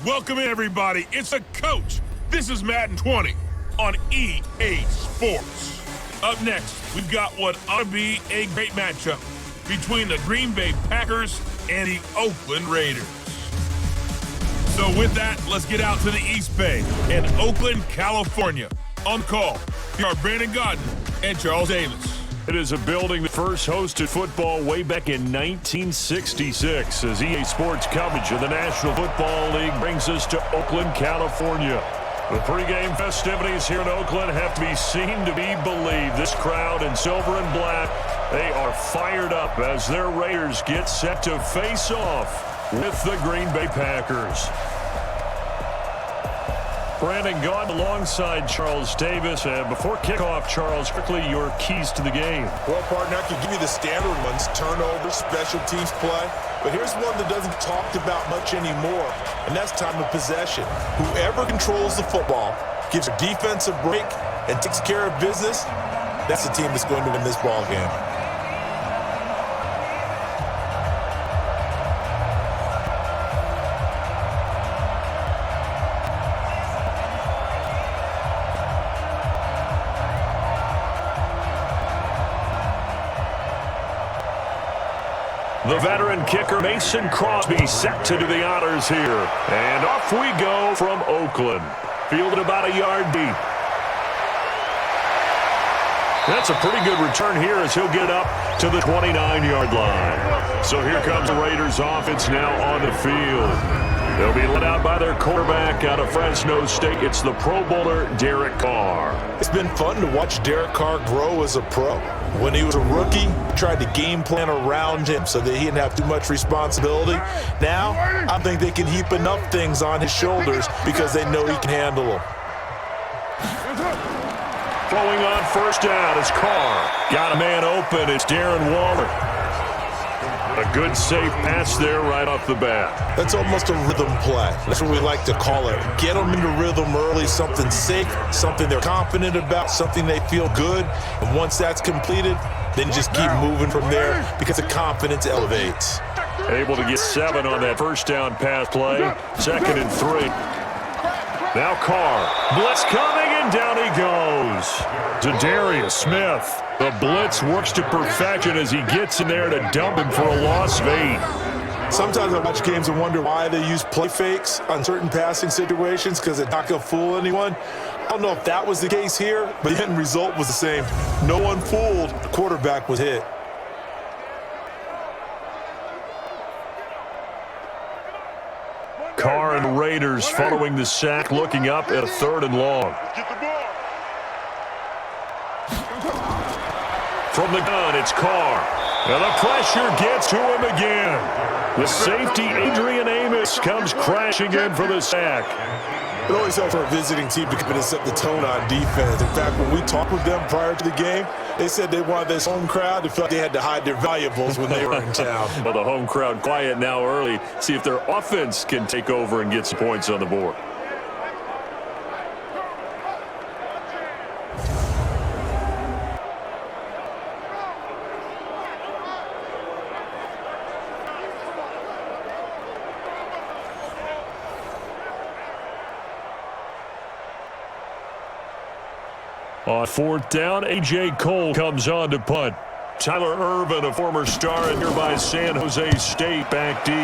Welcome in, everybody. It's the coach. This is Madden 20 on EA Sports. Up next, we've got what ought to be a great matchup between the Green Bay Packers and the Oakland Raiders. So with that, let's get out to the East Bay in Oakland, California. On call, here are Brandon Godden and Charles Davis. It is a building that first hosted football way back in 1966 as EA Sports coverage of the National Football League brings us to Oakland, California. The pregame festivities here in Oakland have to be seen to be believed. This crowd in silver and black, they are fired up as their Raiders get set to face off with the Green Bay Packers. Brandon Godden alongside Charles Davis. Before kickoff, Charles, quickly your keys to the game. Well, partner, I can give you the standard ones, turnovers, special teams play. But here's one that doesn't talked about much anymore, and that's time of possession. Whoever controls the football, gives a defense a break, and takes care of business, that's the team that's going to win this ball game. The veteran kicker Mason Crosby set to do the honors here. And off we go from Oakland. Fielded about a yard deep. That's a pretty good return here as he'll get up to the 29-yard line. So here comes the Raiders offense now on the field. They'll be led out by their quarterback out of Fresno State. It's the Pro Bowler, Derek Carr. It's been fun to watch Derek Carr grow as a pro. When he was a rookie, he tried to game plan around him so that he didn't have too much responsibility. Now, I think they can heap enough things on his shoulders because they know he can handle them. Throwing on first down is Carr. Got a man open. It's Darren Waller. A good safe pass there right off the bat. That's almost a rhythm play. That's what we like to call it. Get them into rhythm early, something safe, something they're confident about, something they feel good. And once that's completed, then just keep moving from there because the confidence elevates. Able to get 7 on that first down pass play. 2nd and 3. Now Carr. Blitz coming, and down he goes. To Darius Smith. The blitz works to perfection as he gets in there to dump him for a loss of 8. Sometimes I watch games and wonder why they use play fakes on certain passing situations because it's not going to fool anyone. I don't know if that was the case here, but the end result was the same. No one fooled. The quarterback was hit. Carr and the Raiders following the sack, looking up at a 3rd and long. From the gun, it's Carr. And the pressure gets to him again. The safety, Adrian Amos, comes crashing in for the sack. It always helps for a visiting team to come in and set the tone on defense. In fact, when we talked with them prior to the game, they said they wanted this home crowd to feel like they had to hide their valuables when they were in town. Well, the home crowd quiet now early. See if their offense can take over and get some points on the board. On 4th down, A.J. Cole comes on to punt. Tyler Irvin, a former star at nearby San Jose State, back deep.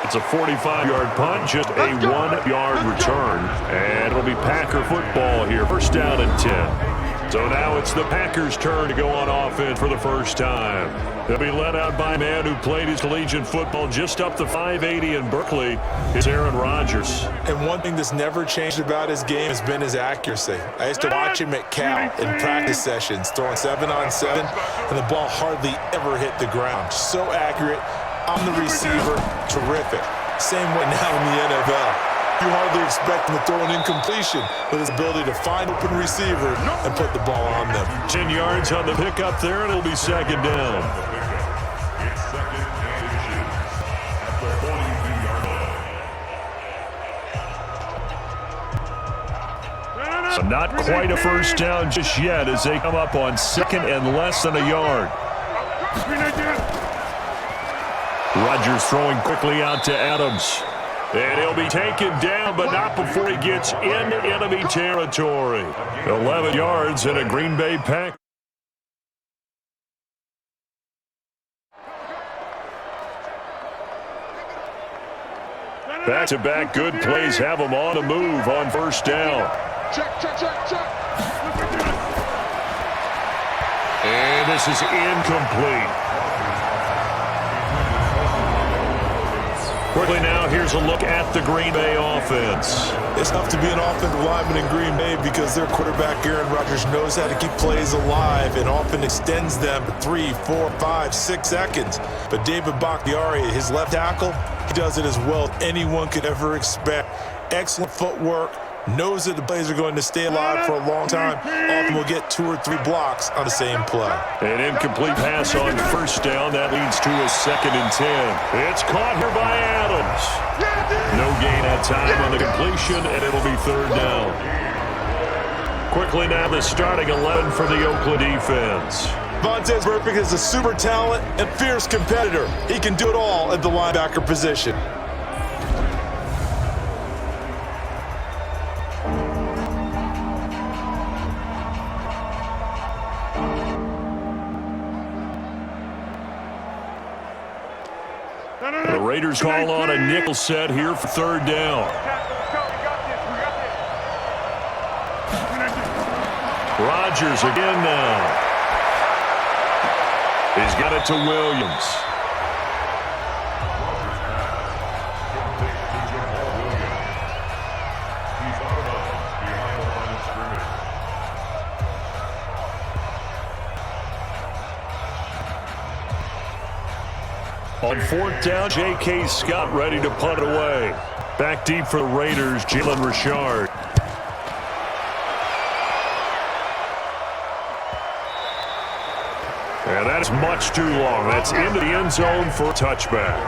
It's a 45-yard punt, just a 1-yard return. And it'll be Packer football here, 1st down and 10. So now it's the Packers' turn to go on offense for the first time. They'll be led out by a man who played his collegiate football just up the 580 in Berkeley. It's Aaron Rodgers. And one thing that's never changed about his game has been his accuracy. I used to watch him at Cal in practice sessions, throwing 7-on-7, and the ball hardly ever hit the ground. So accurate. On the receiver, terrific. Same way now in the NFL. You hardly expect him to throw an incompletion, but his ability to find open receiver and put the ball on them. 10 yards on the pickup there, and it'll be 2nd down. So not quite a first down just yet as they come up on 2nd and less than a yard. Rodgers throwing quickly out to Adams. And he'll be taken down, but not before he gets in enemy territory. 11 yards and a Green Bay Pack. Back-to-back good plays have them on the move on first down. Check. And this is incomplete. Quickly now, here's a look at the Green Bay offense. It's tough to be an offensive lineman in Green Bay because their quarterback, Aaron Rodgers, knows how to keep plays alive and often extends them to 3, 4, 5, 6 seconds. But David Bakhtiari, his left tackle, he does it as well as anyone could ever expect. Excellent footwork. Knows that the plays are going to stay alive for a long time. Often will get 2 or 3 blocks on the same play. An incomplete pass on first down. That leads to a 2nd and 10. It's caught here by Adams. No gain that time on the completion, and it'll be 3rd down. Quickly now, the starting 11 for the Oakland defense. Vontaze Burfict is a super talent and fierce competitor. He can do it all at the linebacker position. The Raiders call on a nickel set here for 3rd down. Rodgers again now. He's got it to Williams. On 4th down, J.K. Scott ready to punt it away. Back deep for the Raiders, Jalen Richard. And that's much too long. That's into the end zone for a touchback.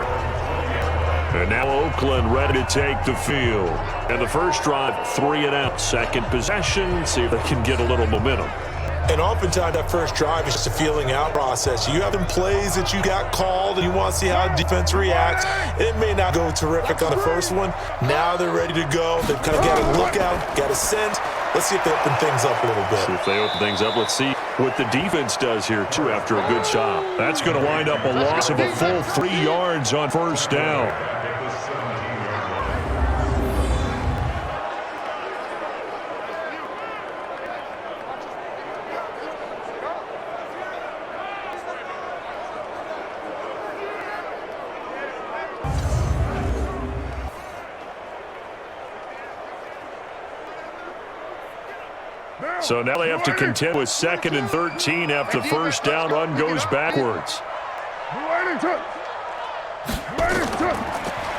And now Oakland ready to take the field. And the first drive, 3 and out. Second possession, see if they can get a little momentum. And oftentimes that first drive is just a feeling out process. You have some plays that you got called and you want to see how defense reacts. It may not go terrific on the first one. Now they're ready to go. They've kind of got a look out, got a sense. Let's see if they open things up a little bit. See if they open things up. Let's see what the defense does here, too, after a good stop. That's going to wind up a loss of a full 3 yards on first down. So now they have to contend with 2nd and 13 after the first down run goes backwards.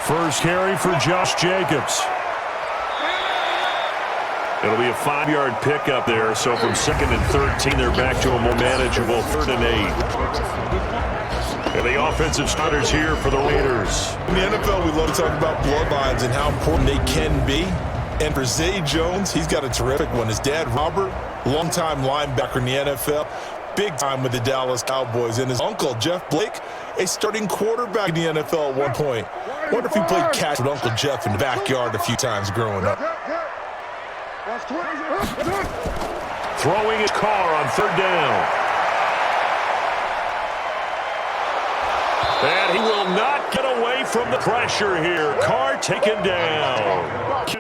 First carry for Josh Jacobs. It'll be a 5-yard pickup there. So from 2nd and 13, they're back to a more manageable 3rd and 8. And the offensive starters here for the Raiders. In the NFL, we love to talk about bloodlines and how important they can be. And for Zay Jones, he's got a terrific one. His dad, Robert, longtime linebacker in the NFL, big time with the Dallas Cowboys. And his uncle, Jeff Blake, a starting quarterback in the NFL at one point. Wonder if he played catch with Uncle Jeff in the backyard a few times growing up. Throwing his car on 3rd down. And he will not get away from the pressure here. Carr taken down.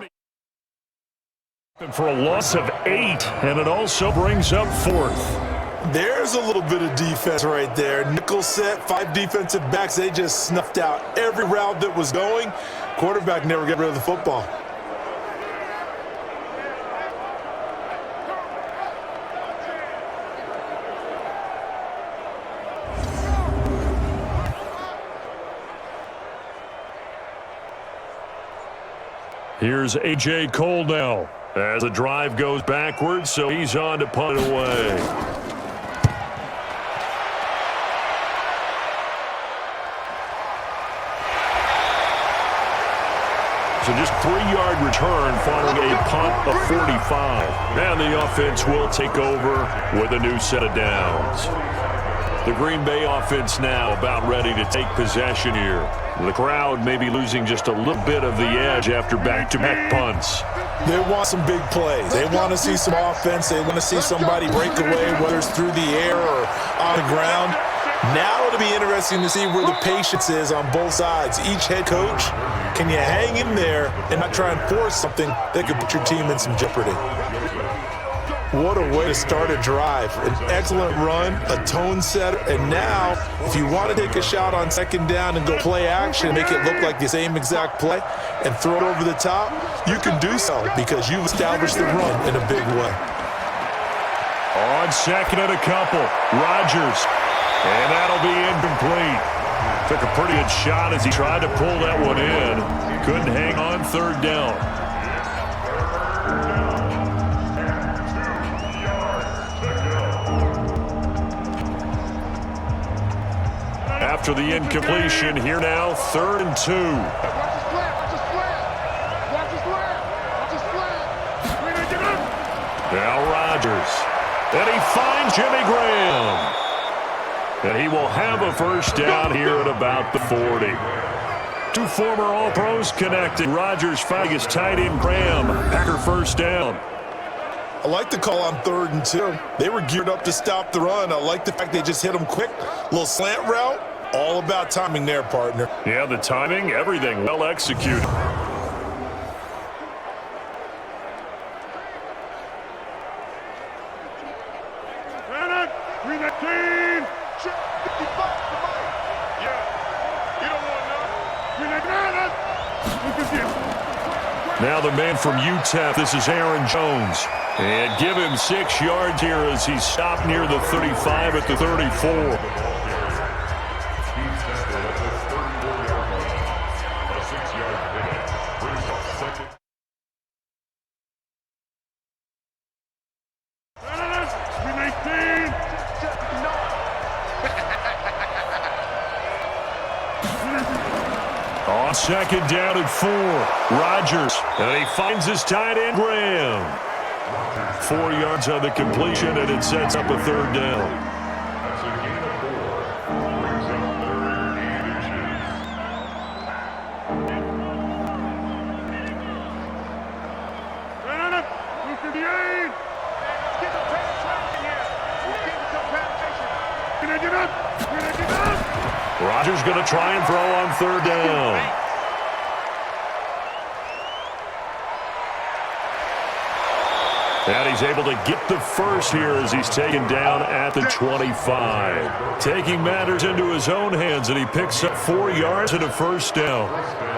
For a loss of 8, and it also brings up 4th. There's a little bit of defense right there. Nickel set, 5 defensive backs. They just snuffed out every route that was going. Quarterback never got rid of the football. Here's A.J. Cole now as the drive goes backwards, so he's on to punt it away. So just 3-yard return following a punt of 45. And the offense will take over with a new set of downs. The Green Bay offense now about ready to take possession here. The crowd may be losing just a little bit of the edge after back-to-back punts. They want some big plays. They want to see some offense. They want to see somebody break away, whether it's through the air or on the ground. Now it'll be interesting to see where the patience is on both sides. Each head coach, can you hang in there and not try and force something that could put your team in some jeopardy? What a way to start a drive. An excellent run, a tone setter, and now if you want to take a shot on second down and go play action, make it look like the same exact play and throw it over the top, you can do so because you've established the run in a big way. On second and a couple, Rodgers, and that'll be incomplete. Took a pretty good shot as he tried to pull that one in. Couldn't hang on third down. After the incompletion, here now, 3rd and 2. Now Rodgers. And he finds Jimmy Graham. And he will have a first down here at about the 40. Two former All-Pros connected. Rodgers finding his tight end Graham. Packer first down. I like the call on 3rd and 2. They were geared up to stop the run. I like the fact they just hit them quick. Little slant route. All about timing there, partner. Yeah, the timing, everything well executed. Now the man from UTEP, this is Aaron Jones. And give him 6 yards here as he stopped near the 35 at the 34. On second down and 4, Rodgers, and he finds his tight end Graham. 4 yards on the completion, and it sets up a 3rd down. Rodgers going to try and throw on 3rd down. And he's able to get the first here as he's taken down at the 25. Taking matters into his own hands, and he picks up 4 yards and a first down.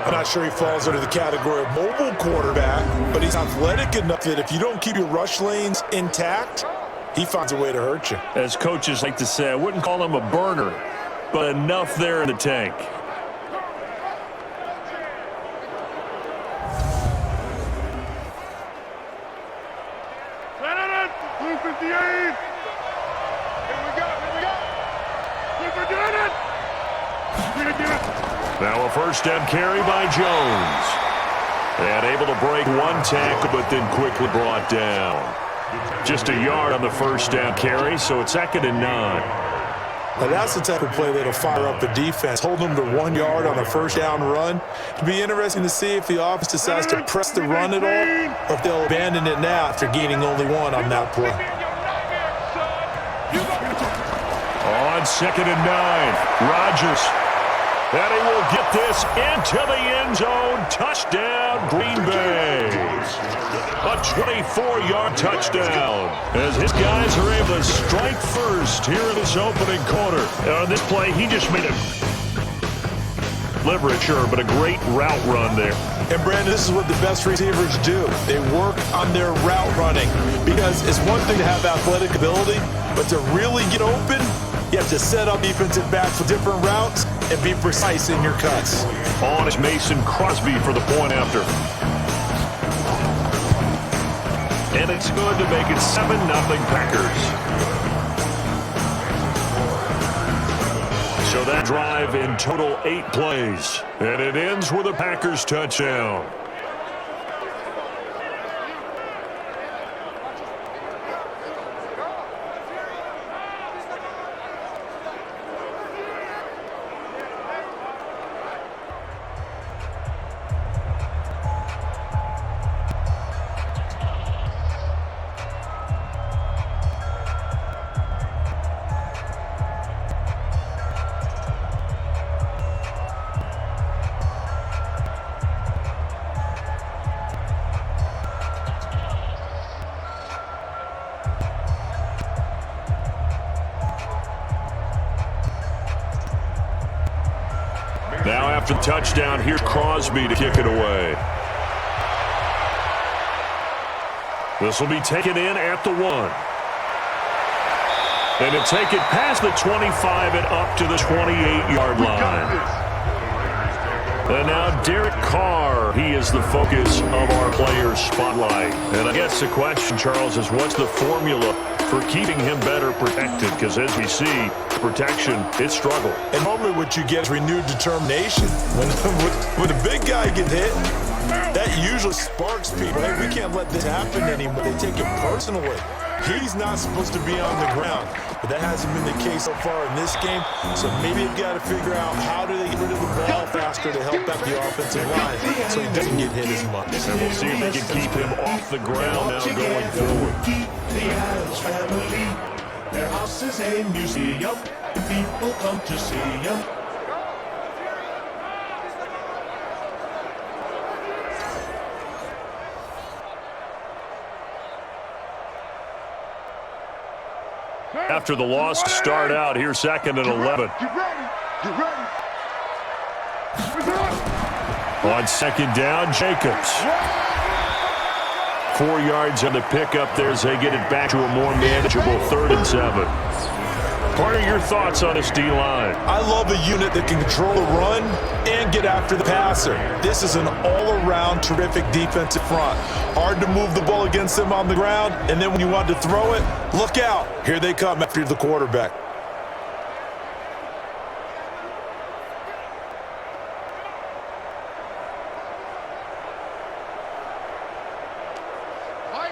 I'm not sure he falls under the category of mobile quarterback, but he's athletic enough that if you don't keep your rush lanes intact, he finds a way to hurt you. As coaches like to say, I wouldn't call him a burner, but enough there in the tank. Now a first down carry by Jones. And able to break one tackle, but then quickly brought down. Just a yard on the first down carry, so it's 2nd and 9. Now that's the type of play that'll fire up the defense. Hold them to 1 yard on a first down run. It'll be interesting to see if the offense decides to press the run at all, or if they'll abandon it now after gaining only 1 on that play. On 2nd and 9, Rodgers. And he will get this into the end zone. Touchdown, Green Bay. A 24-yard touchdown as his guys are able to strike first here in this opening quarter. On this play, he just made a deliberate, sure, but a great route run there. And, Brandon, this is what the best receivers do. They work on their route running because it's one thing to have athletic ability, but to really get open, you have to set up defensive backs for different routes and be precise in your cuts. On is Mason Crosby for the point after. And it's good to make it 7-0 Packers. So that drive in total 8 plays. And it ends with a Packers touchdown. After the touchdown, here's Crosby to kick it away. This will be taken in at the 1. And to take it past the 25 and up to the 28-yard line. And now Derek Carr, he is the focus of our players' spotlight. And I guess the question, Charles, is what's the formula for keeping him better protected? Because as we see, protection, it's struggle. And normally what you get is renewed determination. When a big guy gets hit, that usually sparks people. Hey, we can't let this happen anymore. They take it personally. He's not supposed to be on the ground, but that hasn't been the case so far in this game. So maybe they've got to figure out how do they get rid of the ball faster to help out the offensive line so he doesn't get hit as much. And we'll see if they can keep him off the ground now going forward. Keep the Adams family. Their house is a museum. People come to see them. After the loss to start out, here's 2nd and 11. On 2nd down, Jacobs. 4 yards on the pickup there as they get it back to a more manageable 3rd and 7. What are your thoughts on this D-line? I love a unit that can control the run and get after the passer. This is an all-around terrific defensive front. Hard to move the ball against them on the ground, and then when you want to throw it, look out. Here they come after the quarterback.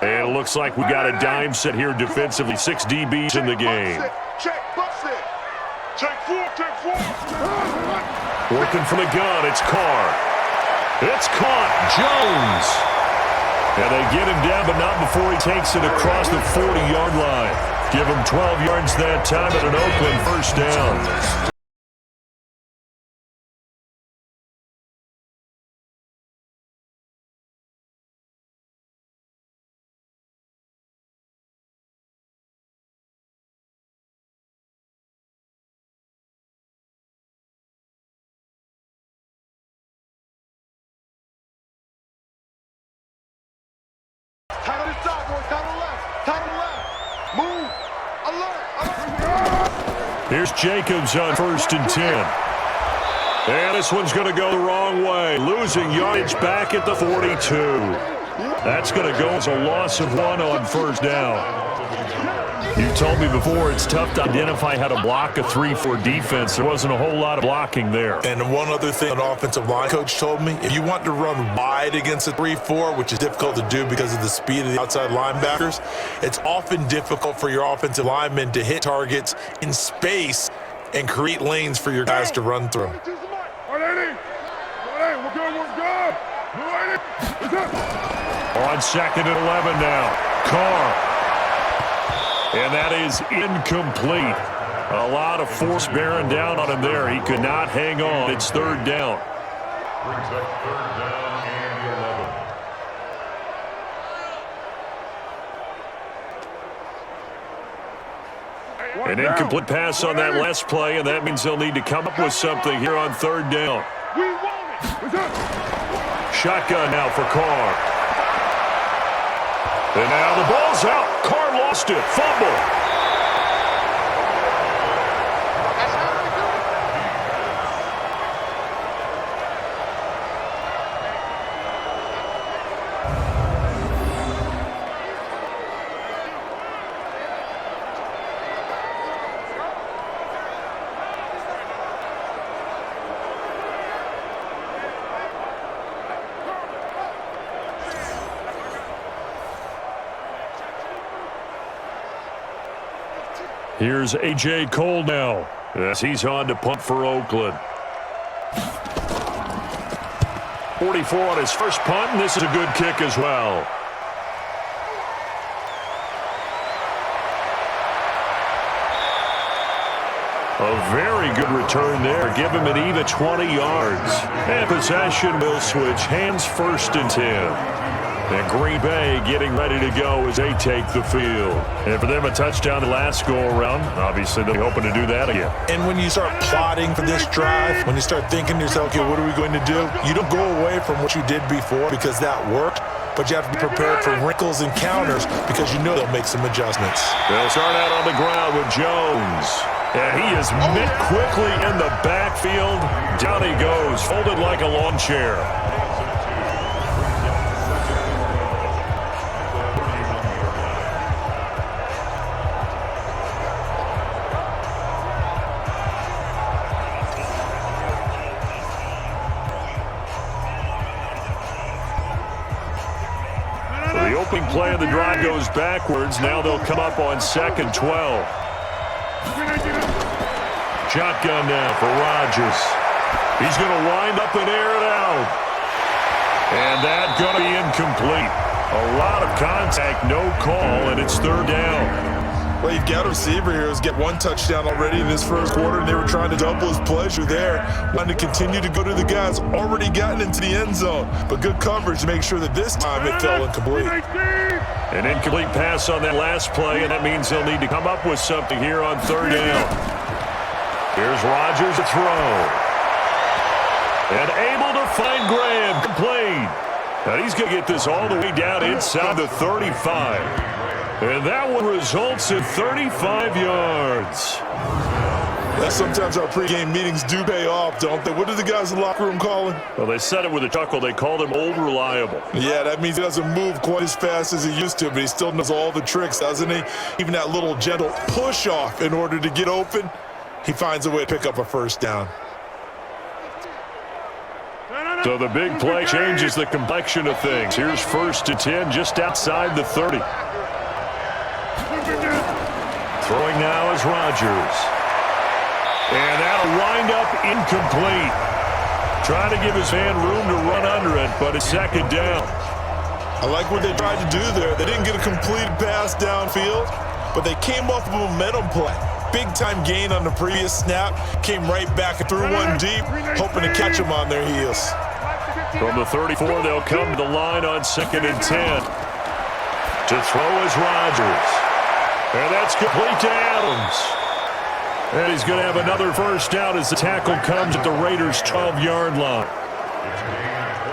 And it looks like we got a dime set here defensively. 6 DBs in the game. Check, bust it. Check 4. Working from the gun, it's Carr. It's caught, Jones. And they get him down, but not before he takes it across the 40-yard line. Give him 12 yards that time at an Oakland 1st down. Tight on the side, boys. Tight on the left. Tight on the left. Move. Alert. Here's Jacobs on 1st and 10. And this one's going to go the wrong way. Losing yardage back at the 42. That's going to go as a loss of 1 on 1st down. You told me before it's tough to identify how to block a 3-4 defense. There wasn't a whole lot of blocking there. And one other thing an offensive line coach told me, if you want to run wide against a 3-4, which is difficult to do because of the speed of the outside linebackers, it's often difficult for your offensive linemen to hit targets in space and create lanes for your guys to run through. On 2nd and 11 now, Carr. And that is incomplete. A lot of force bearing down on him there. He could not hang on. It's 3rd down. Brings up 3rd down and 11. An incomplete pass on that last play, and that means they'll need to come up with something here on 3rd down. Shotgun now for Carr. And now the ball's out. Carr lost it. Fumble. Here's A.J. Cole now as he's on to punt for Oakland. 44 on his first punt, and this is a good kick as well. A very good return there. Give him an even 20 yards. And possession will switch hands 1st and 10. And Green Bay getting ready to go as they take the field. And for them, a touchdown the last go-around. Obviously, they'll be hoping to do that again. And when you start plotting for this drive, when you start thinking to yourself, okay, what are we going to do? You don't go away from what you did before because that worked, but you have to be prepared for wrinkles and counters because you know they'll make some adjustments. They'll start out on the ground with Jones. And he is met quickly in the backfield. Down he goes, folded like a lawn chair. The opening play of the drive goes backwards. Now they'll come up on 2nd 12. Shotgun now for Rodgers. He's going to wind up and air it out. And that's going to be incomplete. A lot of contact, no call, and it's 3rd down. Well, you've got a receiver here who's get one touchdown already in this first quarter, and they were trying to double his pleasure there. Wanting to continue to go to the guys already gotten into the end zone. But good coverage to make sure that this time it fell incomplete. An incomplete pass on that last play, and that means they'll need to come up with something here on 3rd down. Here's Rodgers to throw. And able to find Graham, complete. And he's going to get this all the way down inside the 35. And that one results in 35 yards. That's sometimes our pregame meetings do pay off, don't they? What do the guys in the locker room call him? Well, they said it with a chuckle. They called him Old Reliable. Yeah, that means he doesn't move quite as fast as he used to, but he still knows all the tricks, doesn't he? Even that little gentle push-off in order to get open, he finds a way to pick up a first down. So the big play changes the complexion of things. Here's 1st and 10 just outside the 30. Throwing now is Rodgers. And that'll wind up incomplete. Trying to give his man room to run under it, but it's 2nd down. I like what they tried to do there. They didn't get a completed pass downfield, but they came off of a momentum play. Big-time gain on the previous snap. Came right back and threw one deep, hoping to catch them on their heels. From the 34, they'll come to the line on 2nd and 10. To throw is Rodgers. And that's complete to Adams. And he's going to have another first down as the tackle comes at the Raiders' 12-yard line.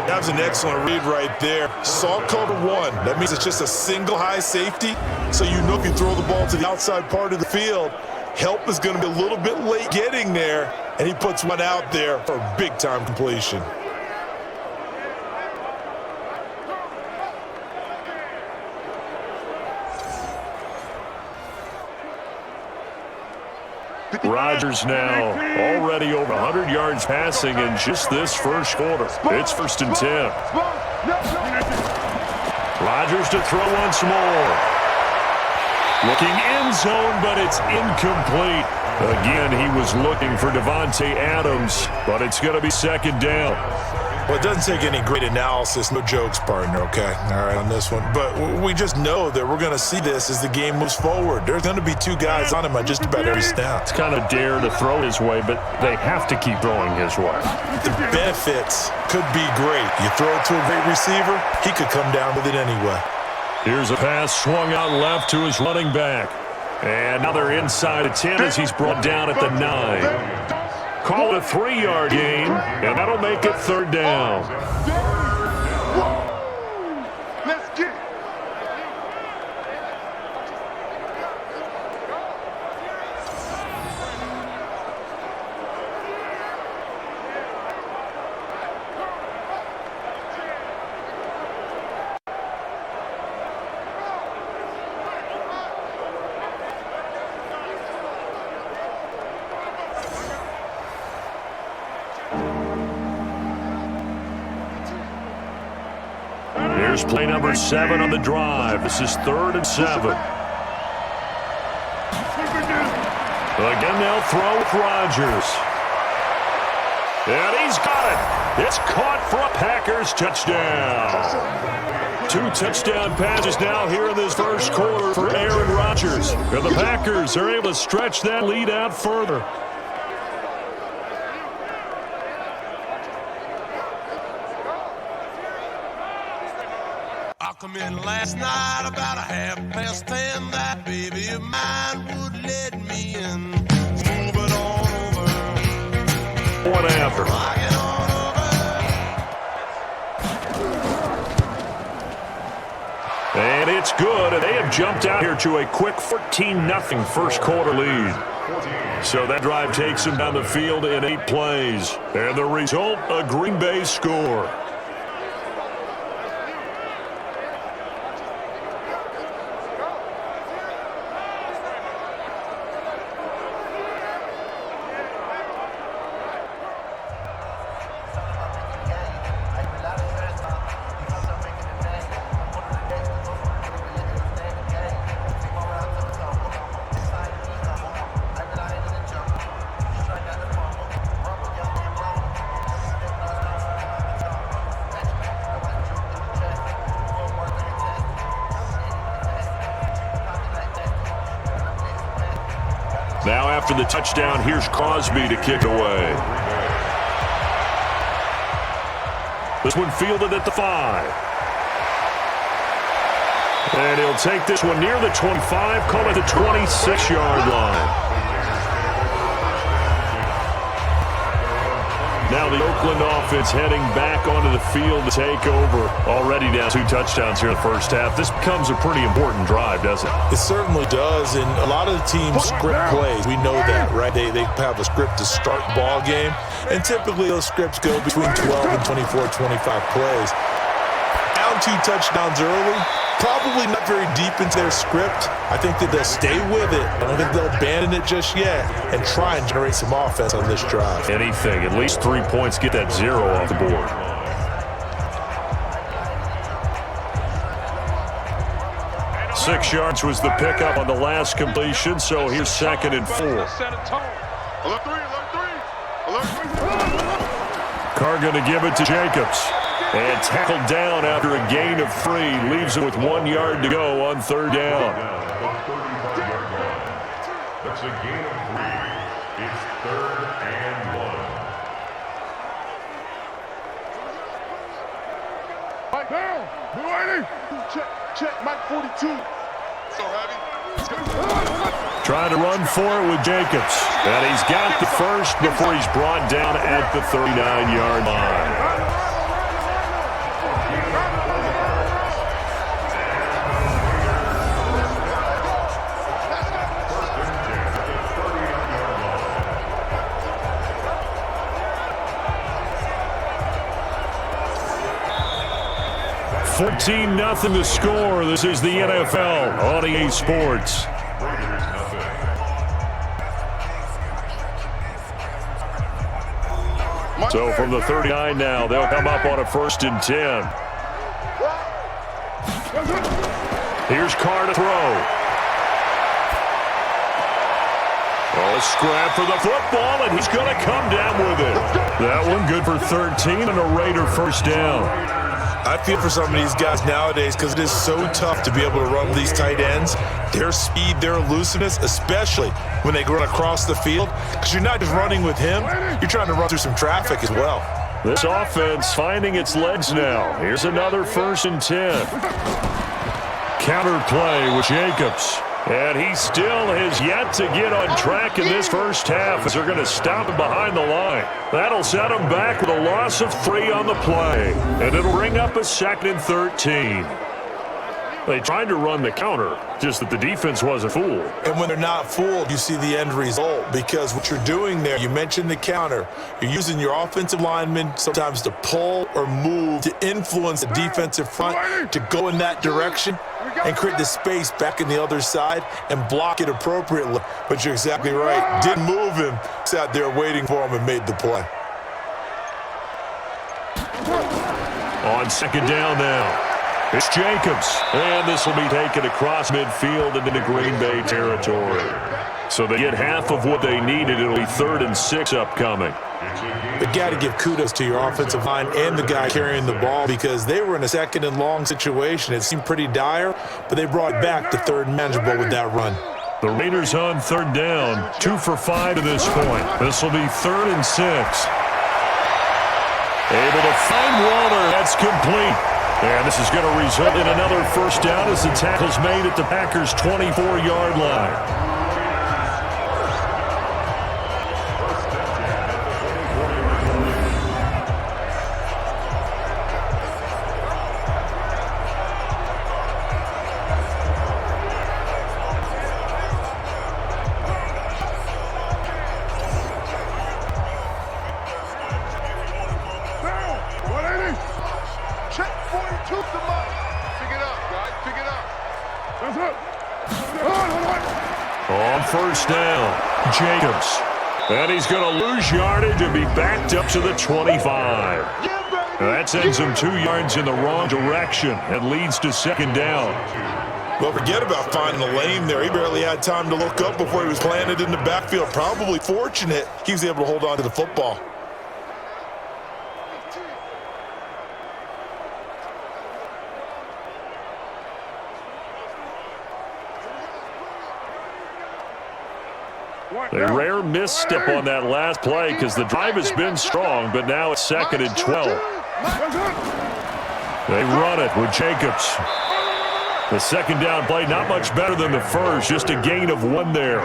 That was an excellent read right there. Saw cover 1. That means it's just a single high safety. So you know if you throw the ball to the outside part of the field, help is going to be a little bit late getting there. And he puts one out there for a big-time completion. Rodgers now already over 100 yards passing in just this first quarter. It's 1st and 10. Rodgers to throw once more. Looking end zone, but it's incomplete. Again, he was looking for Devontae Adams, but it's going to be 2nd down. Well, it doesn't take any great analysis, no jokes, partner, okay? All right, on this one. But we just know that we're going to see this as the game moves forward. There's going to be 2 guys on him on just about every snap. It's kind of dare to throw his way, but they have to keep throwing his way. The benefits could be great. You throw it to a great receiver, he could come down with it anyway. Here's a pass swung out left to his running back. And another inside of 10 as he's brought down at the 9. Call it a 3-yard gain, and that'll make it 3rd down. Let's get it. Here's play number 7 on the drive. This is 3rd and 7. Again, they'll throw with Rodgers. And he's got it. It's caught for a Packers touchdown. 2 touchdown passes now here in this first quarter for Aaron Rodgers. And the Packers are able to stretch that lead out further. Come in last night about 10:30. That baby of mine would let me in. Move it on over. One after. Rock it on over. And it's good. And they have jumped out here to a quick 14-0 first quarter lead. So that drive takes them down the field in 8 plays. And the result, a Green Bay score. Now after the touchdown, here's Crosby to kick away. This one fielded at the 5. And he'll take this one near the 25, call it the 26-yard line. Now the Oakland offense heading back onto the field to take over. Already down 2 touchdowns here in the first half. This becomes a pretty important drive, doesn't it? It certainly does, and a lot of the teams script plays. We know that, right? They have a script to start the ball game, and typically those scripts go between 12 and 24, 25 plays. Down 2 touchdowns early, probably not very deep into their script. I think that they'll stay with it. I don't think they'll abandon it just yet and try and generate some offense on this drive. Anything, at least 3 points, get that 0 off the board. Six yards was the pickup on the last completion, so here's 2nd and 4. Carr going to give it to Jacobs. And tackled down after a gain of 3. Leaves it with 1 yard to go on 3rd down. That's a gain of 3. It's 3rd and 1. Mike down. Check. Mike 42. So heavy. Trying to run for it with Jacobs. And he's got the first before he's brought down at the 39-yard line. $14-0 to score. This is the NFL on EA Sports. So from the 39 now, they'll come up on a 1st and 10. Here's Carr to throw. A scrap for the football, and he's going to come down with it. That one good for 13 and a Raider 1st down. I feel for some of these guys nowadays because it is so tough to be able to run with these tight ends. Their speed, their elusiveness, especially when they run across the field, because you're not just running with him, you're trying to run through some traffic as well. This offense finding its legs now. Here's another 1st and 10. Counter play with Jacobs. And he still has yet to get on track in this first half as they're going to stop him behind the line. That'll set him back with a loss of 3 on the play. And it'll bring up a 2nd and 13. They tried to run the counter, just that the defense wasn't fooled. And when they're not fooled, you see the end result, because what you're doing there, you mentioned the counter, you're using your offensive linemen sometimes to pull or move to influence the defensive front to go in that direction and create the space back in the other side and block it appropriately. But you're exactly right. Didn't move him, sat there waiting for him and made the play. On 2nd down now. It's Jacobs, and this will be taken across midfield into the Green Bay territory. So they get half of what they needed. It'll be 3rd and 6 upcoming. But got to give kudos to your offensive line and the guy carrying the ball, because they were in a 2nd and long situation. It seemed pretty dire, but they brought back the 3rd manageable with that run. The Raiders on 3rd down, 2 for 5 to this point. This will be 3rd and 6. Able to find Waller. That's complete. And this is going to result in another first down as the tackle's made at the Packers' 24-yard line. On first down, Jacobs. And he's going to lose yardage and be backed up to the 25. That sends him 2 yards in the wrong direction and leads to second down. Well, forget about finding a lane there. He barely had time to look up before he was planted in the backfield. Probably fortunate he was able to hold on to the football. A rare misstep on that last play because the drive has been strong, but now it's 2nd and 12. They run it with Jacobs. The second down play, not much better than the first, just a gain of 1 there. A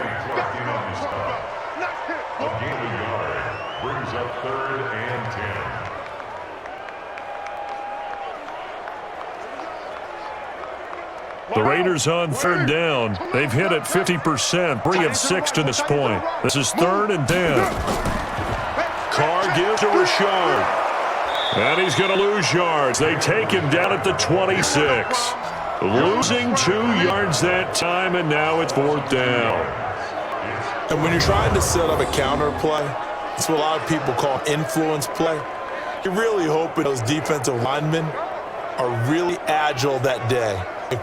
gain of yard brings up 3rd and 10. The Raiders on 3rd down. They've hit it 50%, 3 of 6 to this point. This is 3rd and 10. Carr gives to Rashard. And he's going to lose yards. They take him down at the 26. Losing 2 yards that time, and now it's 4th down. And when you're trying to set up a counter play, it's what a lot of people call influence play. You're really hoping those defensive linemen are really agile that day. If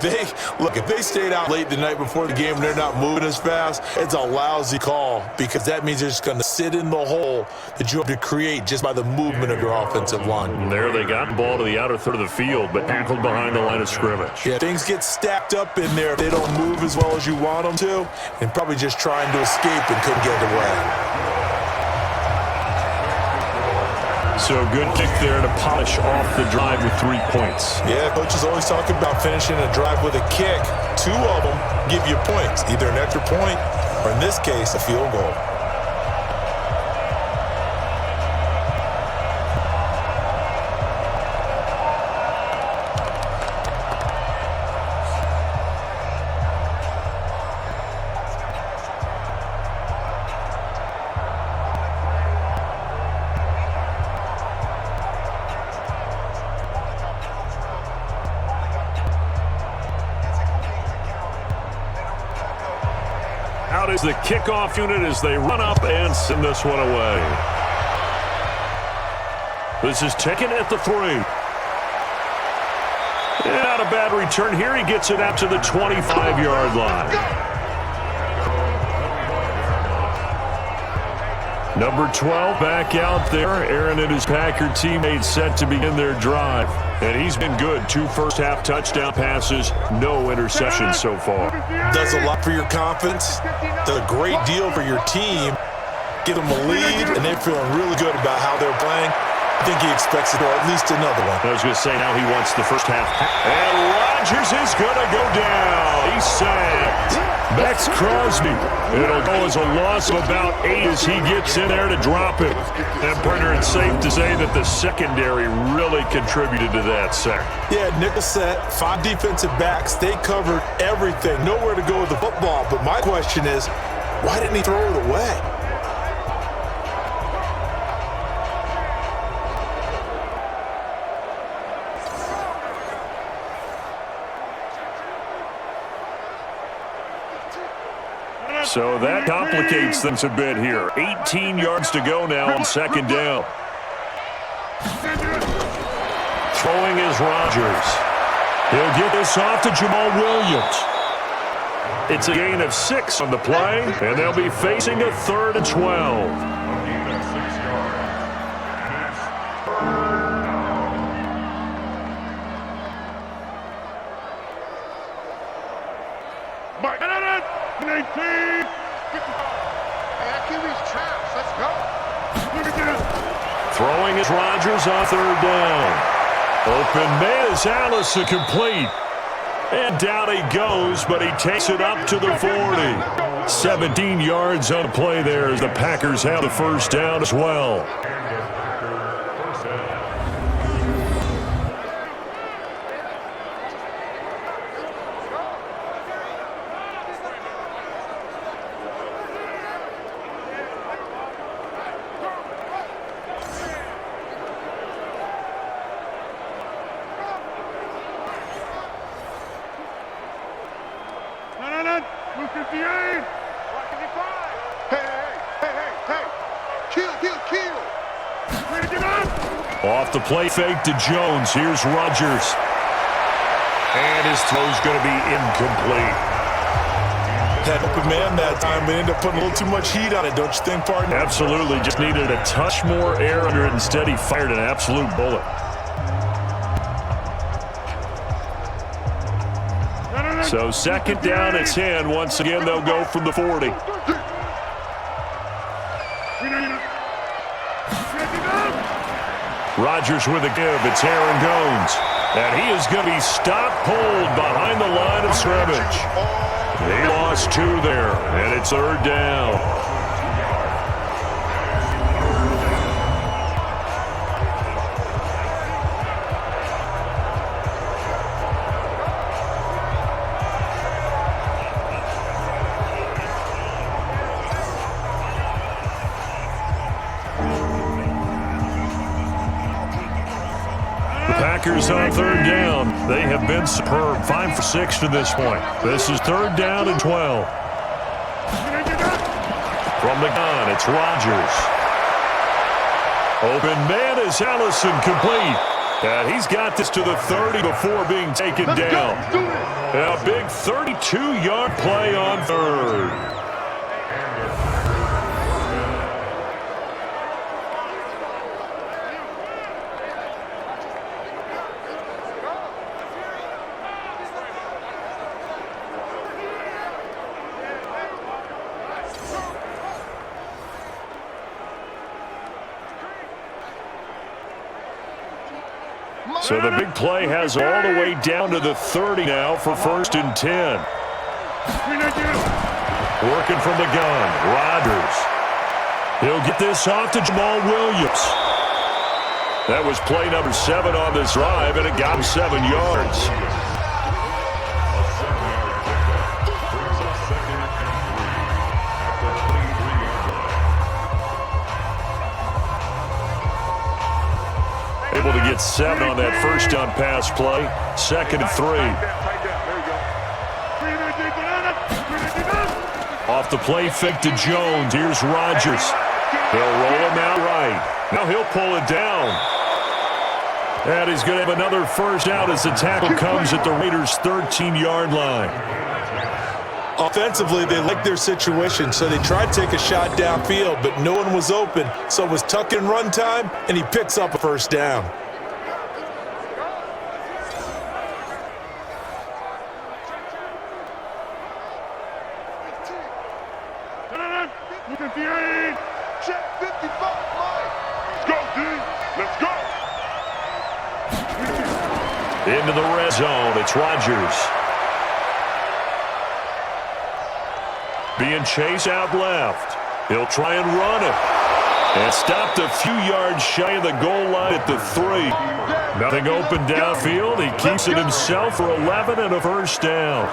they stayed out late the night before the game and they're not moving as fast, it's a lousy call because that means they're just going to sit in the hole that you have to create just by the movement of your offensive line. And there they got the ball to the outer third of the field, but tackled behind the line of scrimmage. Yeah, things get stacked up in there if they don't move as well as you want them to, and probably just trying to escape and couldn't get away. So good kick there to polish off the drive with 3 points. Yeah, coaches always talk about finishing a drive with a kick. 2 of them give you points, either an extra point or in this case, a field goal. Out is the kickoff unit as they run up and send this one away. This is taken at the 3. And not a bad return here. He gets it out to the 25-yard line. Number 12 back out there. Aaron and his Packer teammates set to begin their drive. And he's been good. 2 first-half touchdown passes, no interceptions so far. Does a lot for your confidence. Does a great deal for your team. Give them a lead, and they're feeling really good about how they're playing. I think he expects it, or at least another one. I was going to say now he wants the first half. And Rodgers is going to go down. He's sacked. Max Crosby. It'll go as a loss of about 8 as he gets in there to drop it. And, partner, it's safe to say that the secondary really contributed to that sack. Yeah, nickel set, 5 defensive backs. They covered everything. Nowhere to go with the football. But my question is, why didn't he throw it away? So that complicates things a bit here. 18 yards to go now on second down. Throwing is Rodgers. He'll get this off to Jamal Williams. It's a gain of 6 on the play, and they'll be facing a 3rd and 12. Throwing is Rodgers on 3rd down. Open man is Allison complete. And down he goes, but he takes it up to the 40. 17 yards on the play there as the Packers have the first down as well. Off the play fake to Jones. Here's Rodgers. And his throw's going to be incomplete. That open man that time, we ended up putting a little too much heat on it, don't you think, partner? Absolutely. Just needed a touch more air under it. Instead, he fired an absolute bullet. So second down at 10. Once again, they'll go from the 40. Rodgers with a give. It's Aaron Jones. And he is going to be stopped, pulled behind the line of scrimmage. They lost 2 there, and it's third down. Packers on third down. They have been superb. 5 for 6 to this point. This is third down and 12. From the gun, it's Rodgers. Open man is Allison complete. And he's got this to the 30 before being taken down. A big 32-yard play on third. So the big play has all the way down to the 30 now for first and 10. Working from the gun, Rodgers. He'll get this off to Jamal Williams. That was play number 7 on this drive, and it got him 7 yards. Able to get 7 on that first down pass play. Second and 3. Off the play fake to Jones. Here's Rodgers. They'll roll him out right. Now he'll pull it down. And he's going to have another first out as the tackle comes at the Raiders' 13-yard line. Offensively, they liked their situation, so they tried to take a shot downfield, but no one was open, so it was tuck and run time, and he picks up a first down. Check 55, Mike. Let's go, D. Let's go. Into the red zone, it's Rodgers. Being chased out left. He'll try and run it. And stopped a few yards shy of the goal line at the 3. Nothing open downfield. He keeps it himself for 11 and a first down.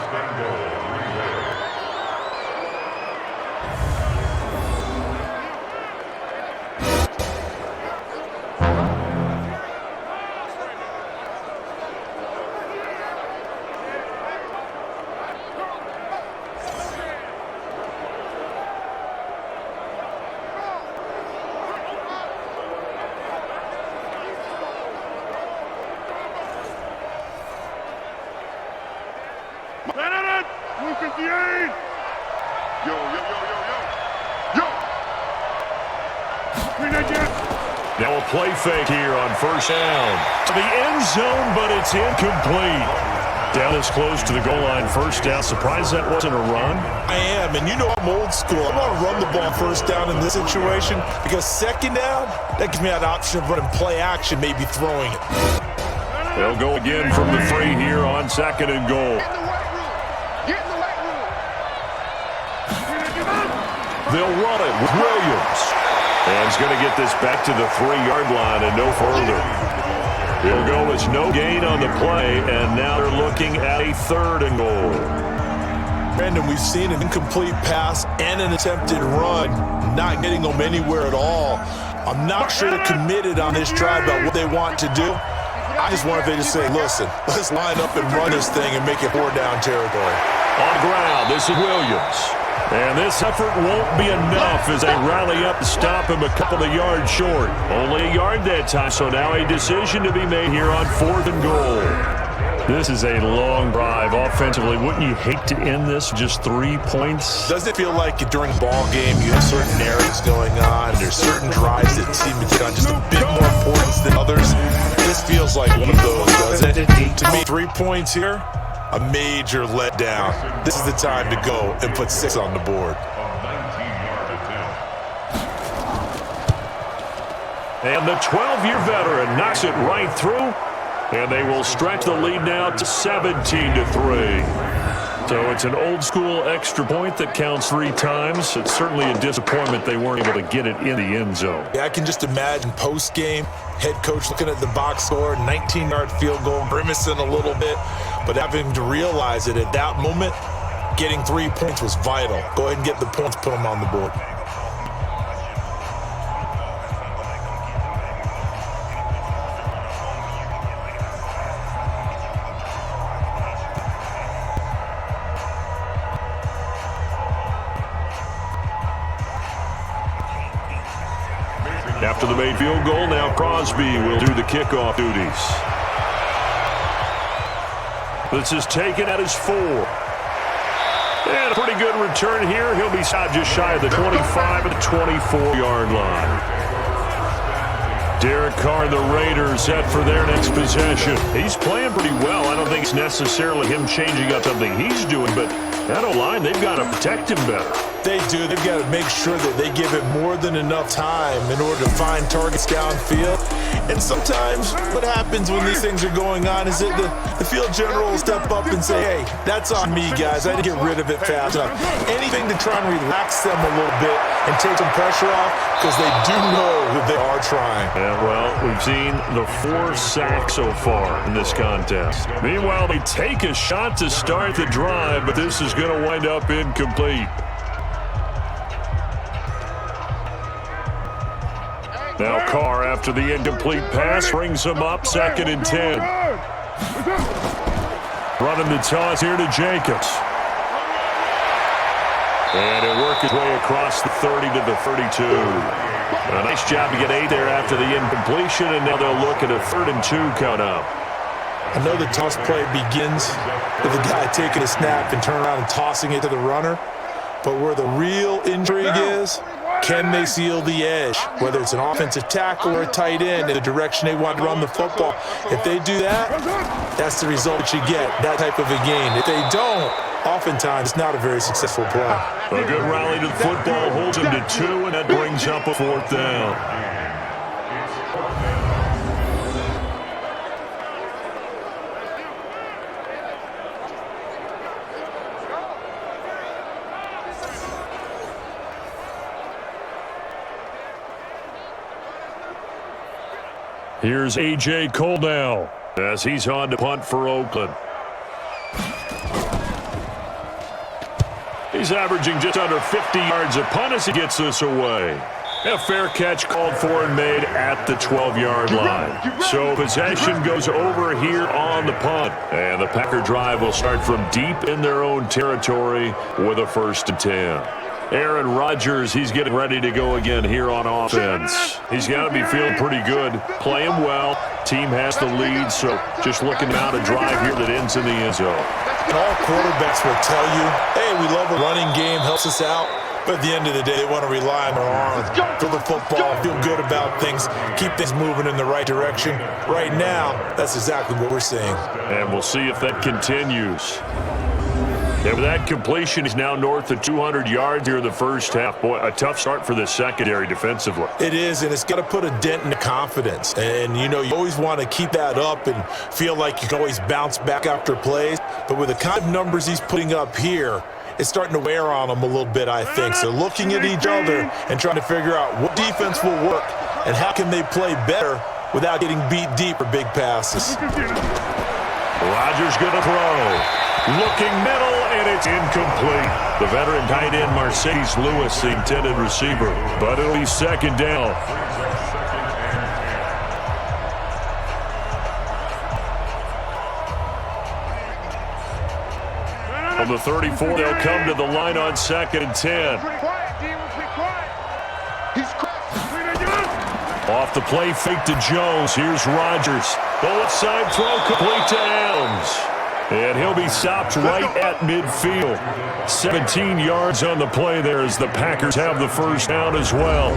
Now a play fake here on first down. To the end zone, but it's incomplete. Down as close to the goal line, first down. Surprised that wasn't a run? I am, and you know I'm old school. I want to run the ball first down in this situation because second down, that gives me that option of running play action, maybe throwing it. They'll go again from the 3 here on 2nd and goal. They'll run it with Williams. And he's going to get this back to the 3-yard line and no further. He'll go as no gain on the play, and now they're looking at a 3rd and goal. Brandon, we've seen an incomplete pass and an attempted run, not getting them anywhere at all. I'm not sure they're committed on this drive about what they want to do. I just wonder if they just say, listen, let's line up and run this thing and make it 4-down territory. On the ground, this is Williams. And this effort won't be enough as they rally up and stop him a couple of yards short. Only a yard that time, so now a decision to be made here on 4th and goal. This is a long drive offensively. Wouldn't you hate to end this just 3 points? Doesn't it feel like during a ball game you have certain narratives going on? There's certain drives that seem to take on just a bit more importance than others. This feels like one of those, doesn't it? To me, 3 points here, a major letdown. This is the time to go and put 6 on the board. And the 12-year veteran knocks it right through. And they will stretch the lead now to 17-3. So it's an old-school extra point that counts 3 times. It's certainly a disappointment they weren't able to get it in the end zone. Yeah, I can just imagine post-game, head coach looking at the box score, 19-yard field goal, grimacing a little bit, but having to realize that at that moment, getting 3 points was vital. Go ahead and get the points, put them on the board. After the made field goal, now Crosby will do the kickoff duties. This is taken at his 4. And a pretty good return here. He'll be shot just shy of the 25 at the 24-yard line. Derek Carr and the Raiders set for their next possession. He's playing pretty well. I don't think it's necessarily him changing up something he's doing, but that O-line, they've got to protect him better. They do. They've got to make sure that they give it more than enough time in order to find targets downfield. And sometimes what happens when these things are going on is that the field general will step up and say, hey, that's on me, guys. I didn't get rid of it fast enough. Anything to try and relax them a little bit and take some pressure off because they do know that they are trying. Yeah, well, we've seen the 4 sacks so far in this contest. Meanwhile, they take a shot to start the drive, but this is going to wind up incomplete. Now Carr, after the incomplete pass, brings him up 2nd and 10. Running the toss here to Jacobs. And it worked its way across the 30 to the 32. A nice job to get 8 there after the incompletion, and now they'll look at a 3rd and 2 count up. I know the toss play begins with the guy taking a snap and turning around and tossing it to the runner, but where the real intrigue is, can they seal the edge, whether it's an offensive tackle or a tight end in the direction they want to run the football? If they do that, that's the result that you get, that type of a game. If they don't, oftentimes it's not a very successful play. A good rally to the football holds him to 2, and that brings up a 4th down. Here's A.J. Cole now as he's on to punt for Oakland. He's averaging just under 50 yards a punt as he gets this away. A fair catch called for and made at the 12-yard line. So possession goes over here on the punt. And the Packer drive will start from deep in their own territory with a 1st and 10. Aaron Rodgers, he's getting ready to go again here on offense. He's got to be feeling pretty good, playing well. Team has the lead, so just looking out a drive here that ends in the end zone. And all quarterbacks will tell you, hey, we love a running game, helps us out. But at the end of the day, they want to rely on their arm for the football, feel good about things, keep things moving in the right direction. Right now, that's exactly what we're seeing. And we'll see if that continues. And with that completion, he's now north of 200 yards here in the first half. Boy, a tough start for the secondary defensively. It is, and it's got to put a dent in the confidence. And, you know, you always want to keep that up and feel like you can always bounce back after plays. But with the kind of numbers he's putting up here, it's starting to wear on them a little bit, I think. So looking at each other and trying to figure out what defense will work and how can they play better without getting beat deep for big passes. Rodgers going to throw. Looking middle, and it's incomplete. The veteran tight end Mercedes Lewis, the intended receiver. But it'll be second down. From the 34, they'll come to the line on 2nd and 10. Off the play, fake to Jones. Here's Rodgers. The left side throw complete to Adams. And he'll be stopped right at midfield. 17 yards on the play there as the Packers have the first down as well.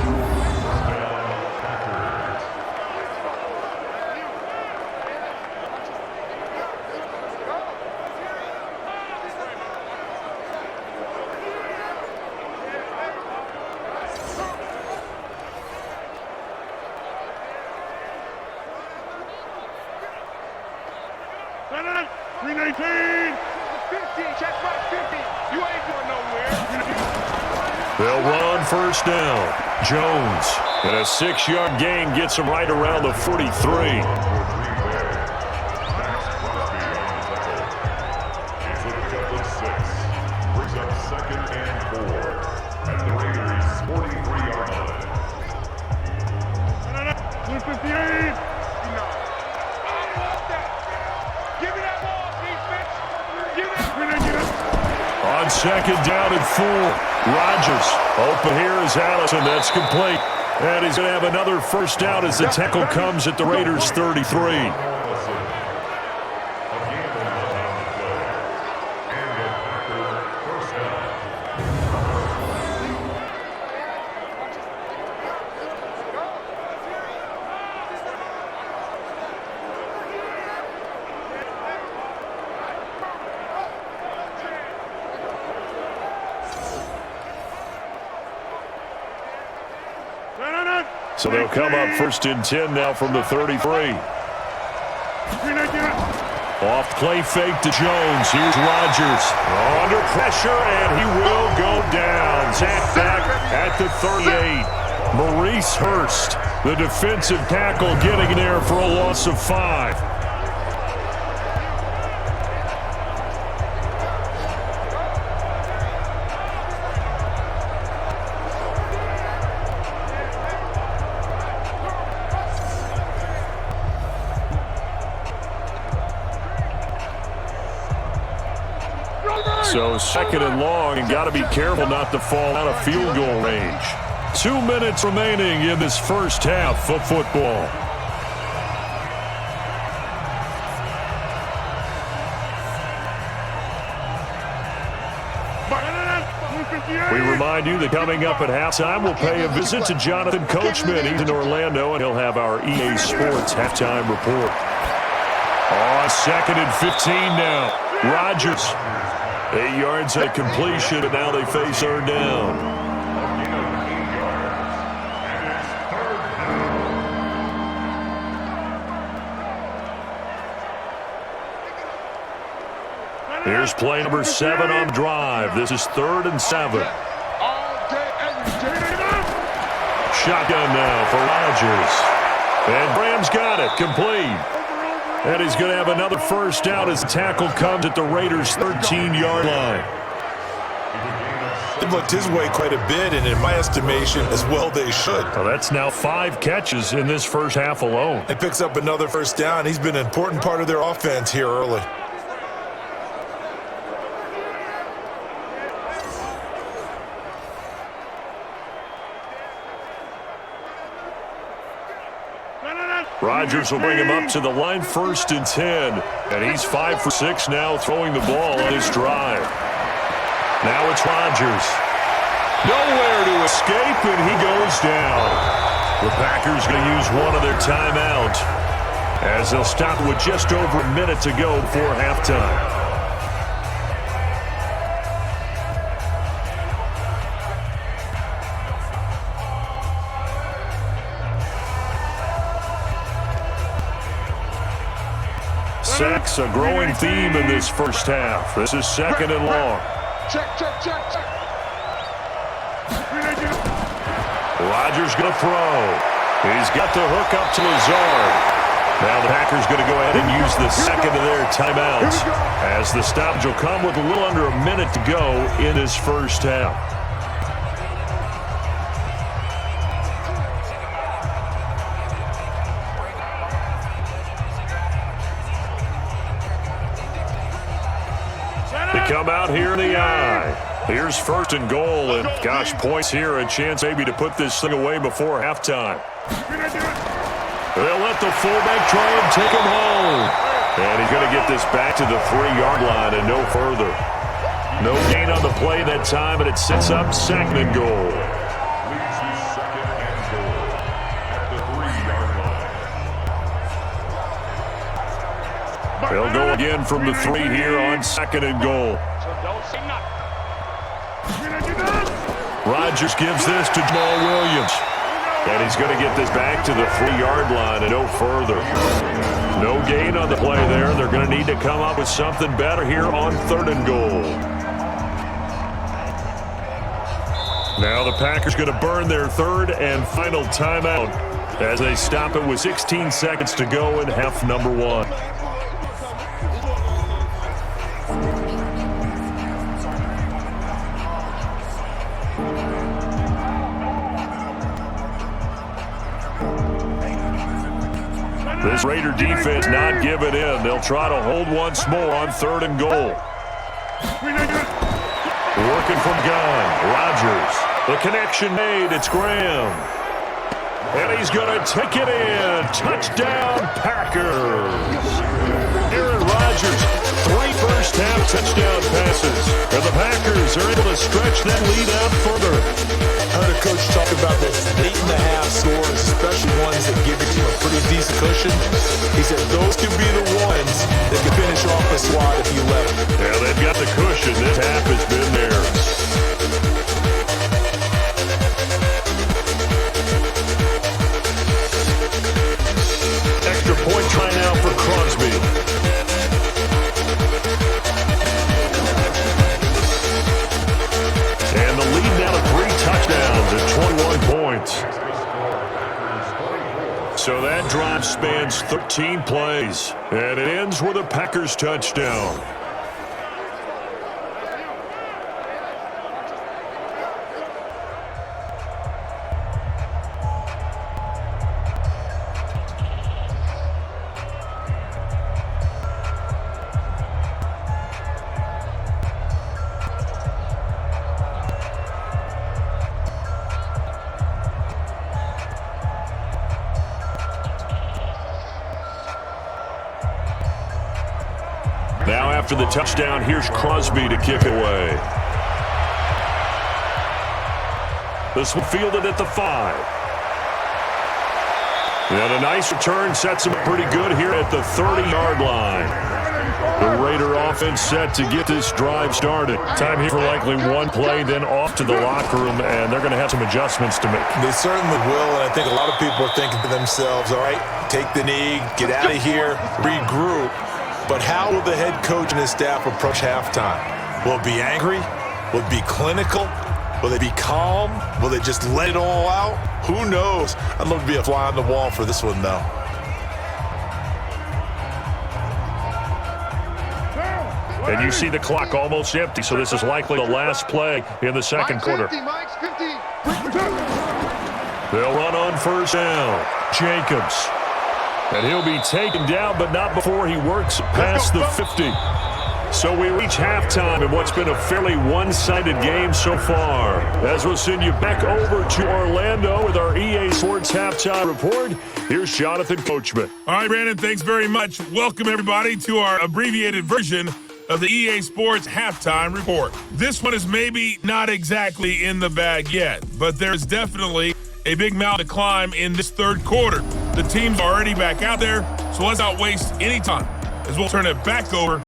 They'll run on first down. Jones, and a 6-yard gain gets him right around the 43. On second down and 4. Rodgers open here is Allison. That's complete. And he's going to have another first down as the tackle comes at the Raiders' 33. So they'll come up 1st and 10 now from the 33. Off play fake to Jones. Here's Rodgers. Under pressure, and he will go down. Zach back at the 38. Maurice Hurst, the defensive tackle, getting there for a loss of 5. So 2nd and long, and got to be careful not to fall out of field goal range. 2 minutes remaining in this first half of football. We remind you that coming up at halftime, we'll pay a visit to Jonathan Coachman. He's in Orlando, and he'll have our EA Sports halftime report. 2nd and 15 now. Rodgers. 8 yards at completion, and now they face her down. Here's play number 7 on drive. This is 3rd and 7. Shotgun now for Rodgers. And Graham's got it, complete. And he's going to have another first down as the tackle comes at the Raiders' 13-yard line. It looked his way quite a bit, and in my estimation, as well they should. Well, that's now 5 catches in this first half alone. He picks up another first down. He's been an important part of their offense here early. Rodgers will bring him up to the line 1st and 10. And he's 5 for 6 now throwing the ball on this drive. Now it's Rodgers. Nowhere to escape, and he goes down. The Packers going to use one of their timeouts as they'll stop with just over a minute to go before halftime. sacks, a growing theme in this first half. This is second and long. Check. Rodgers going to throw. He's got the hook up to Lazard. Now the Packers going to go ahead and use the second of their timeouts as the stoppage will come with a little under a minute to go in his first half. They come out here in the eye. Here's first and goal, and gosh, points here, a chance maybe to put this thing away before halftime. They'll let the fullback try and take him home. And he's going to get this back to the 3-yard line and no further. No gain on the play that time, and it sets up second and goal. They'll go again from the 3 here on second and goal. Rodgers gives this to Jamal Williams. And he's going to get this back to the 3-yard line and no further. No gain on the play there. They're going to need to come up with something better here on third and goal. Now the Packers going to burn their third and final timeout as they stop it with 16 seconds to go in half number 1. This Raider defense not giving in. They'll try to hold once more on third and goal. Working from gun. Rodgers. The connection made. It's Graham. And he's going to take it in. Touchdown, Packers. Aaron Rodgers, 3 first-half touchdown passes. And the Packers are able to stretch that lead out further. I heard a coach talk about those late-in-the-half scores, especially ones that give your team a pretty decent cushion. He said those could be the ones that could finish off the squad if you let them. Yeah, they've got the cushion. This half has been theirs. Extra point try now for Crosby. And the lead now to 3 touchdowns at 21 points. So that drive spans 13 plays, and it ends with a Packers touchdown. Now after the touchdown, here's Crosby to kick it away. This one fielded at the 5. And a nice return sets him pretty good here at the 30-yard line. The Raider offense set to get this drive started. Time here for likely one play, then off to the locker room, and they're going to have some adjustments to make. They certainly will, and I think a lot of people are thinking to themselves, all right, take the knee, get out of here, regroup. But how will the head coach and his staff approach halftime? Will it be angry? Will it be clinical? Will they be calm? Will they just let it all out? Who knows? I'd love to be a fly on the wall for this one, though. And you see the clock almost empty, so this is likely the last play in the second quarter. They'll run on first down. Jacobs. And he'll be taken down, but not before he works past the 50. So we reach halftime in what's been a fairly one-sided game so far. As we'll send you back over to Orlando with our EA Sports Halftime Report, here's Jonathan Coachman. All right, Brandon, thanks very much. Welcome, everybody, to our abbreviated version of the EA Sports Halftime Report. This one is maybe not exactly in the bag yet, but there's definitely a big mountain to climb in this third quarter. The team's already back out there, so let's not waste any time as we'll turn it back over